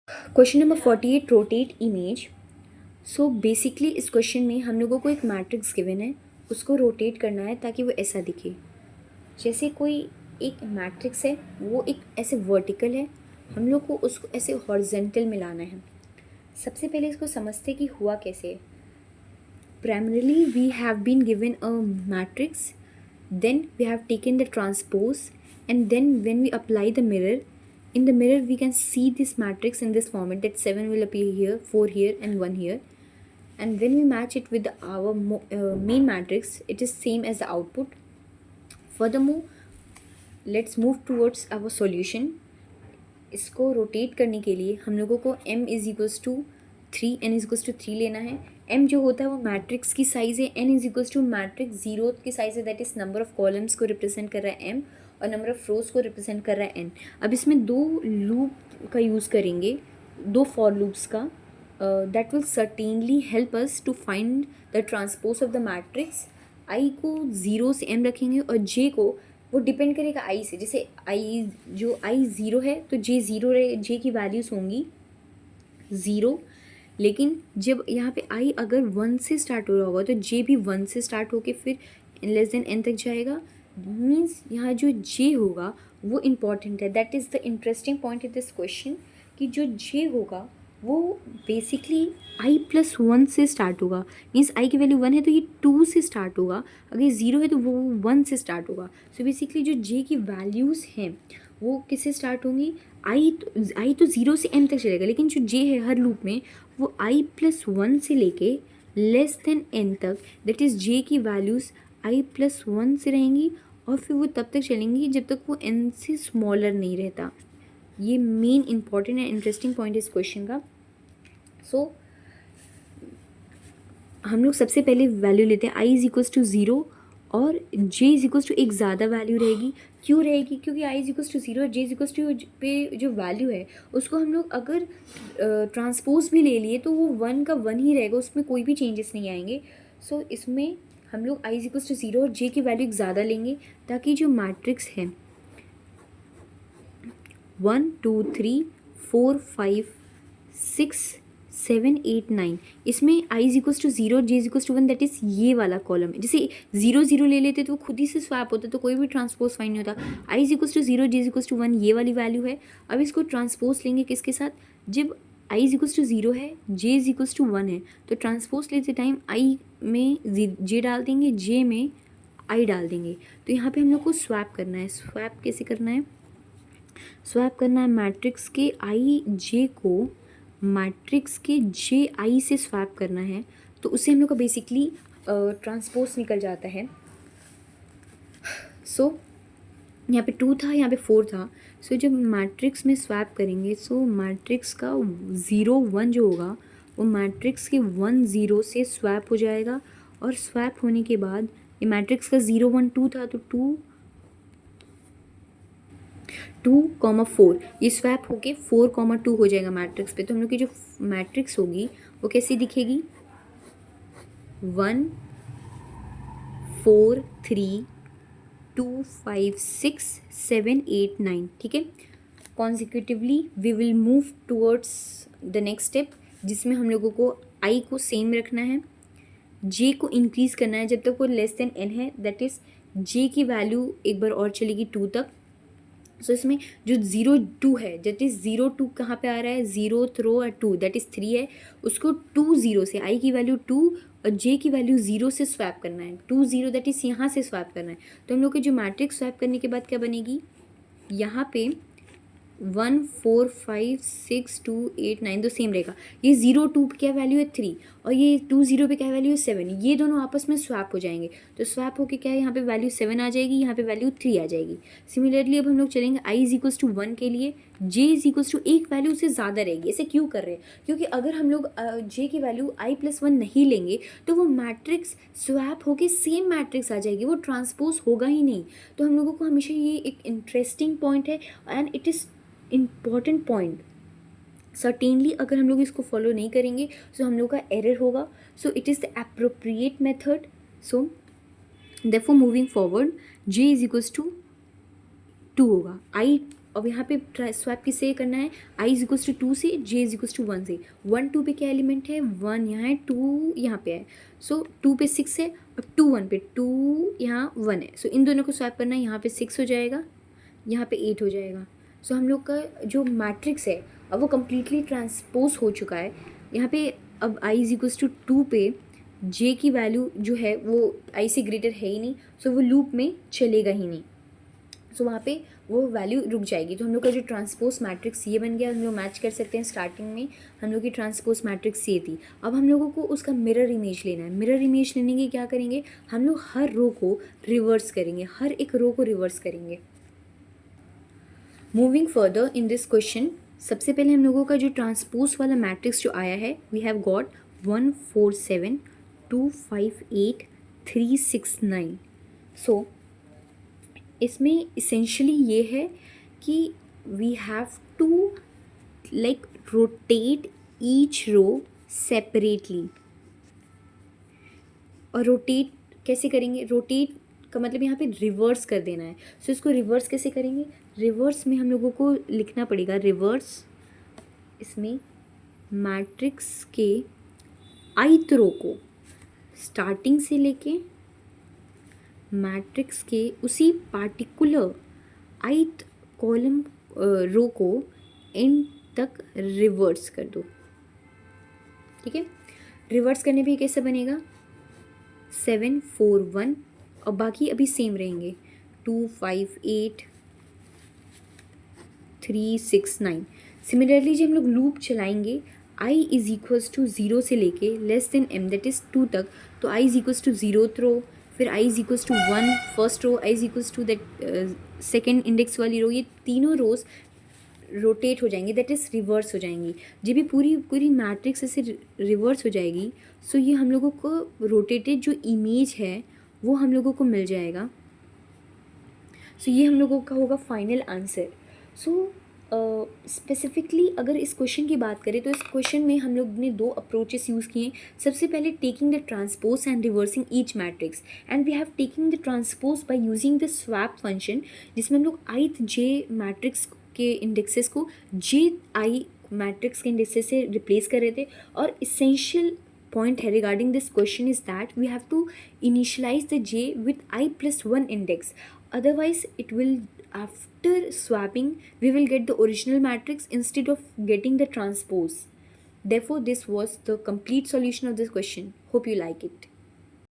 Question number 48, rotate image. So basically इस question में हम लोगों को एक मैट्रिक्स गिवन है, उसको रोटेट करना है ताकि वो ऐसा दिखे। जैसे कोई एक मैट्रिक्स है, वो एक ऐसे वर्टिकल है, हम लोग को उसको ऐसे हॉरिजेंटल में लाना है। सबसे पहले इसको समझते कि हुआ कैसे। Primarily we have been given a matrix, then we have taken the transpose, and then when we apply the mirror, in the mirror we can see this matrix in this format, that 7 will appear here, 4 here and 1 here. And when we match it with our main matrix, it is same as the output. Furthermore, let's move towards our solution. इसको rotate करने के लिए हम लोगों को m is equals to 3, n is equals to 3 लेना है। m जो होता है वो मैट्रिक्स की साइज़ है, n is equals to matrix zero की साइज़ है, that is number of columns को रिप्रेजेंट कर रहा है m, और नंबर ऑफ रोज को रिप्रेजेंट कर रहा है n। अब इसमें दो लूप का यूज़ करेंगे, दो फॉर लूप्स का, that will certainly help us to find the transpose of the matrix. i को 0 से m रखेंगे और j को, वो डिपेंड करेगा आई से। जैसे आई, जो आई ज़ीरो है तो जे ज़ीरो रहे, जे की वैल्यूज़ होंगी ज़ीरो। लेकिन जब यहाँ पे आई अगर 1 से स्टार्ट हो रहा होगा तो जे भी 1 से स्टार्ट होके फिर लेस देन n तक जाएगा। मीन्स यहाँ जो जे होगा वो इम्पॉर्टेंट है, that is the interesting point in this question, कि जो जे होगा वो बेसिकली आई प्लस 1 से स्टार्ट होगा। मीन्स आई की वैल्यू 1 है तो ये 2 से स्टार्ट होगा, अगर 0 है तो वो 1 से स्टार्ट होगा। सो बेसिकली जो जे की वैल्यूज़ हैं वो किससे स्टार्ट होंगी, आई तो 0 से m तक चलेगा, लेकिन जो जे है हर लूप में वो आई प्लस 1 से लेके लेस देन n तक, दैट इज़ जे की वैल्यूज़ आई प्लस 1 से रहेंगी, और फिर वो तब तक चलेंगी जब तक वो n से स्मॉलर नहीं रहता। ये main important and interesting point है इस क्वेश्चन का। सो हम लोग सबसे पहले वैल्यू लेते हैं आई इज इक्वल्स टू 0 और जे इज इक्वल्स टू एक ज़्यादा वैल्यू रहेगी। क्यों रहेगी, क्योंकि आई इज इक्वल्स टू 0 और जे इज इक्वल्स टू पे जो वैल्यू है उसको हम लोग अगर ट्रांसपोज भी ले लिए तो वो 1 का 1 ही रहेगा, उसमें कोई भी चेंजेस नहीं आएंगे। सो इसमें हम लोग आई इज इक्वल्स टू 0 और जे की वैल्यू एक ज़्यादा लेंगे, ताकि जो मैट्रिक्स है 1 2 3 4 5 6 7 8 9, इसमें I is equals to 0 J is equals to 1, that is ये वाला कॉलम है। जैसे 0 0 ले लेते तो वो खुद ही से स्वैप होता, तो कोई भी ट्रांसपोज फाइन नहीं होता। I is equals to 0 J is equals to 1 ये वाली वैल्यू है। अब इसको ट्रांसपोज लेंगे किसके साथ, जब आई इज इक्वल्स टू 0 है, जे इज इक्वल्स टू 1 है, तो ट्रांसपोज लेते टाइम आई में जे डाल देंगे, जे में आई डाल देंगे। तो यहाँ पे हम लोग को स्वैप करना है। स्वैप कैसे करना है, स्वैप करना है मैट्रिक्स के आई जे को मैट्रिक्स के जे आई से स्वैप करना है, तो उससे हम लोग का बेसिकली ट्रांसपोज निकल जाता है। सो यहाँ पे 2 था, यहाँ पे 4 था। सो जब मैट्रिक्स में स्वैप करेंगे, सो मैट्रिक्स का 0 1 जो होगा वो मैट्रिक्स के 1 0 से स्वैप हो जाएगा, और स्वैप होने के बाद ये मैट्रिक्स का 0 1 2 था, तो 2 4 ये स्वैप होके 4 2 हो जाएगा मैट्रिक्स पे। तो हम लोग की जो मैट्रिक्स होगी वो कैसी दिखेगी, 1 4 3 2 5 6 7 8 9, ठीक है। Consecutively we will move towards the next step, जिसमें हम लोगों को आई को सेम रखना है, जे को इंक्रीज़ करना है जब तक वो लेस देन n है, दैट इज़ जे की वैल्यू एक बार और चलेगी 2 तक। सो इसमें जो 0 2 है, दैट इज़ 0 2 कहाँ पे आ रहा है, 0th रो और 2 दैट इज़ 3 है, उसको 2 0 से आई की वैल्यू 2 और जे की वैल्यू 0 से स्वैप करना है। 2 0 दैट इज़ यहाँ से स्वैप करना है। तो हम लोग की जो मैट्रिक्स स्वैप करने के बाद क्या बनेगी, यहाँ पे 1 4 5 6 2 8 9 तो सेम रहेगा। ये 0 2 पे क्या वैल्यू है 3, और ये 2 0 पे क्या वैल्यू है 7, ये दोनों आपस में स्वैप हो जाएंगे। तो स्वैप होके क्या है, यहाँ पे वैल्यू 7 आ जाएगी, यहाँ पे वैल्यू 3 आ जाएगी। सिमिलरली अब हम लोग चलेंगे आई इज इक्वल्स टू 1 के लिए, जे इज इक्वल्स टू एक वैल्यू से ज़्यादा रहेगी। ऐसे क्यों कर रहे हैं, क्योंकि अगर हम लोग जे की वैल्यू आई प्लस 1 नहीं लेंगे तो वो मैट्रिक्स स्वैप होके सेम मैट्रिक्स आ जाएगी, वो ट्रांसपोज होगा ही नहीं। तो हम लोगों को हमेशा ये एक इंटरेस्टिंग पॉइंट है and it is important point. Certainly अगर हम लोग इसको फॉलो नहीं करेंगे तो हम लोग का एरर होगा। So it is the appropriate method. So therefore moving forward J is equals to 2 होगा, आई अब यहाँ पे स्वैप किससे करना है, आई इज इक्वल्स टू 2 से, जे इज इक्वल्स टू 1 से। 1 2 पे क्या एलिमेंट है, 1 यहाँ है, 2 यहाँ पे है। सो 2 पे 6 है और 2 1 पे, 2 यहाँ 1 है। सो इन दोनों को स्वैप करना है, यहाँ पे 6 हो जाएगा, यहाँ पे 8 हो जाएगा। सो हम लोग का जो मैट्रिक्स है अब वो कम्प्लीटली ट्रांसपोज हो चुका है। यहाँ पे अब आई इज इक्वल्स टू 2 पे जे की वैल्यू जो है वो आई से ग्रेटर है ही नहीं, सो वो लूप में चलेगा ही नहीं। सो वहाँ पे वो वैल्यू रुक जाएगी। तो हम लोग का जो ट्रांसपोज मैट्रिक्स ये बन गया। हम लोग मैच कर सकते हैं, स्टार्टिंग में हम लोग की ट्रांसपोज मैट्रिक्स ये थी। अब हम लोगों को उसका मिरर इमेज लेना है। मिरर इमेज लेने के क्या करेंगे, हम लोग हर रो को रिवर्स करेंगे, हर एक रो को रिवर्स करेंगे। Moving further in this question, सबसे पहले हम लोगों का जो ट्रांसपोज वाला मैट्रिक्स जो आया है, वी हैव गॉट 1 4 7 2 5 8 3 6 9। सो इसमें इसेंशली ये है कि we have to like rotate each row separately. और रोटेट कैसे करेंगे, रोटेट का मतलब यहाँ पे रिवर्स कर देना है। सो इसको रिवर्स कैसे करेंगे, रिवर्स में हम लोगों को लिखना पड़ेगा, रिवर्स इसमें मैट्रिक्स के ith रो को स्टार्टिंग से लेके मैट्रिक्स के उसी पार्टिकुलर ith कॉलम रो को एंड तक रिवर्स कर दो। ठीक है, रिवर्स करने पे कैसे बनेगा, 7 4 1 और बाकी अभी सेम रहेंगे, 2 5 8 3 6 9। सिमिलरली जब हम लोग लूप चलाएंगे i इज इक्वल्स टू 0 से लेके less than m that is 2 तक, तो i is equals to 0th row, फिर i is equals to 1 first row, i is equals to that second index वाली रो, ये तीनों रोज रोटेट हो जाएंगी, दैट इज़ रिवर्स हो जाएंगी। जब भी पूरी पूरी मैट्रिक्स ऐसे रिवर्स हो जाएगी, सो ये हम लोगों को रोटेटेड जो इमेज है वो हम लोगों को मिल जाएगा। सो ये हम लोगों का होगा फाइनल आंसर। सो स्पेसिफिकली अगर इस क्वेश्चन की बात करें तो इस क्वेश्चन में हम लोग ने 2 अप्रोचेस यूज़ किए। सबसे पहले taking the transpose and reversing each matrix, and we have taking the transpose by using the swap function, जिसमें हम लोग ith j मैट्रिक्स के इंडेक्सेस को j i मैट्रिक्स के इंडेक्सेस से रिप्लेस कर रहे थे। और इसेंशियल point है regarding this question is that we have to initialize the j with I plus 1 index, otherwise it will, after swapping we will get the original matrix instead of getting the transpose. Therefore this was the complete solution of this question. Hope you like it.